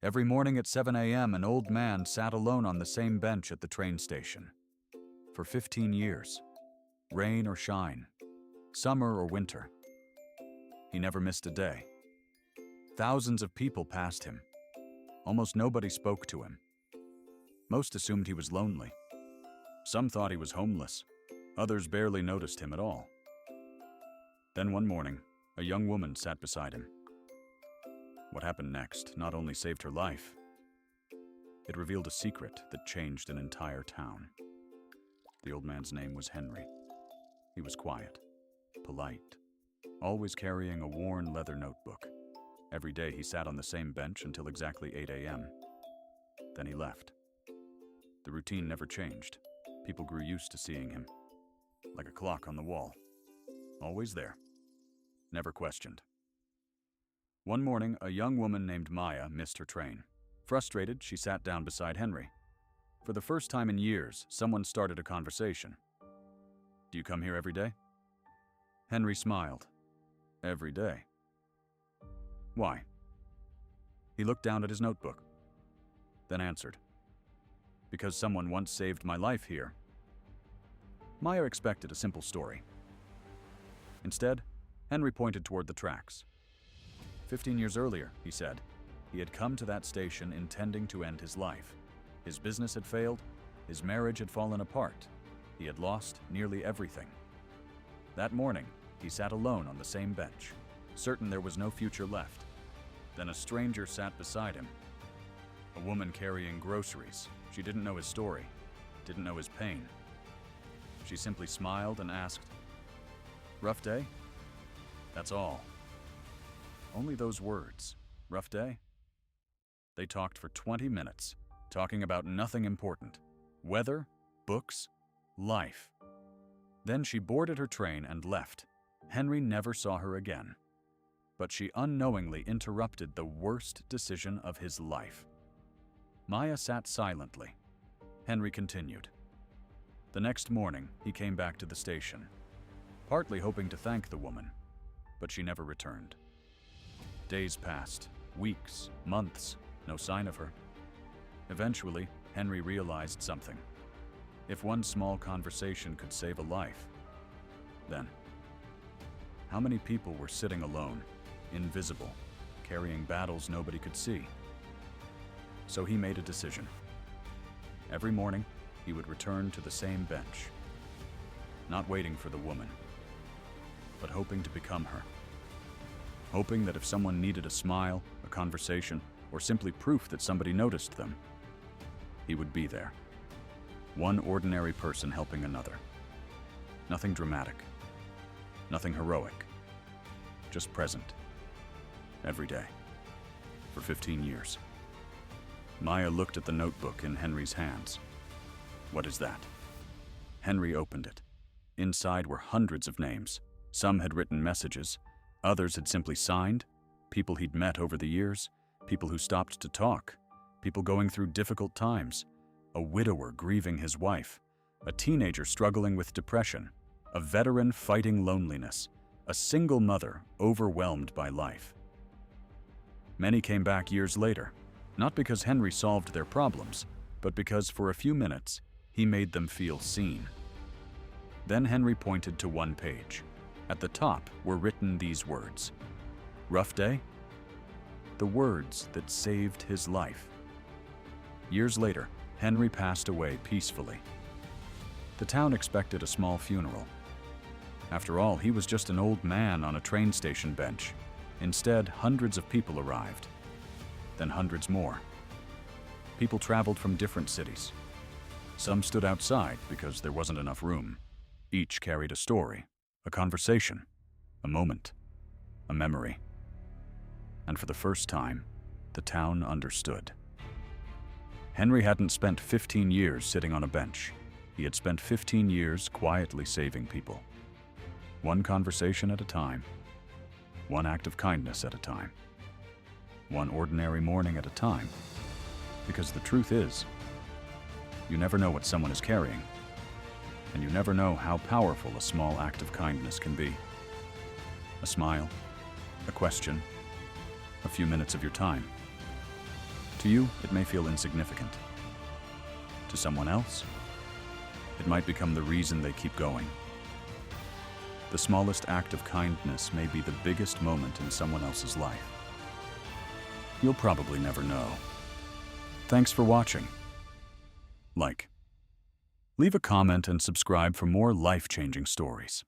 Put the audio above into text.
Every morning at 7 a.m., an old man sat alone on the same bench at the train station. For 15 years, rain or shine, summer or winter, he never missed a day. Thousands of people passed him. Almost nobody spoke to him. Most assumed he was lonely. Some thought he was homeless. Others barely noticed him at all. Then one morning, a young woman sat beside him. What happened next not only saved her life, it revealed a secret that changed an entire town. The old man's name was Henry. He was quiet, polite, always carrying a worn leather notebook. Every day he sat on the same bench until exactly 8 a.m. Then he left. The routine never changed. People grew used to seeing him, like a clock on the wall. Always there, never questioned. One morning, a young woman named Maya missed her train. Frustrated, she sat down beside Henry. For the first time in years, someone started a conversation. "Do you come here every day?" Henry smiled. "Every day." "Why?" He looked down at his notebook, then answered, "Because someone once saved my life here." Maya expected a simple story. Instead, Henry pointed toward the tracks. 15 years earlier, he said, he had come to that station intending to end his life. His business had failed, his marriage had fallen apart, he had lost nearly everything. That morning, he sat alone on the same bench, certain there was no future left. Then a stranger sat beside him. A woman carrying groceries. She didn't know his story, didn't know his pain. She simply smiled and asked, "Rough day?" That's all. Only those words. Rough day? They talked for 20 minutes, talking about nothing important. Weather, books, life. Then she boarded her train and left. Henry never saw her again. But she unknowingly interrupted the worst decision of his life. Maya sat silently. Henry continued. The next morning, he came back to the station, partly hoping to thank the woman, but she never returned. Days passed, weeks, months, no sign of her. Eventually, Henry realized something. If one small conversation could save a life, then how many people were sitting alone, invisible, carrying battles nobody could see? So he made a decision. Every morning, he would return to the same bench, not waiting for the woman, but hoping to become her. Hoping that if someone needed a smile, a conversation, or simply proof that somebody noticed them, he would be there. One ordinary person helping another. Nothing dramatic, nothing heroic, just present, every day, for 15 years. Maya looked at the notebook in Henry's hands. "What is that?" Henry opened it. Inside were hundreds of names. Some had written messages. Others had simply signed, people he'd met over the years, people who stopped to talk, people going through difficult times, a widower grieving his wife, a teenager struggling with depression, a veteran fighting loneliness, a single mother overwhelmed by life. Many came back years later, not because Henry solved their problems, but because for a few minutes, he made them feel seen. Then Henry pointed to one page. At the top were written these words, "Rough day?" The words that saved his life. Years later, Henry passed away peacefully. The town expected a small funeral. After all, he was just an old man on a train station bench. Instead, hundreds of people arrived. Then hundreds more. People traveled from different cities. Some stood outside because there wasn't enough room. Each carried a story. A conversation, a moment, a memory. And for the first time, the town understood. Henry hadn't spent 15 years sitting on a bench. He had spent 15 years quietly saving people. One conversation at a time, one act of kindness at a time, one ordinary morning at a time. Because the truth is, you never know what someone is carrying. And you never know how powerful a small act of kindness can be. A smile, a question, a few minutes of your time. To you, it may feel insignificant. To someone else, it might become the reason they keep going. The smallest act of kindness may be the biggest moment in someone else's life. You'll probably never know. Thanks for watching. Leave a comment and subscribe for more life-changing stories.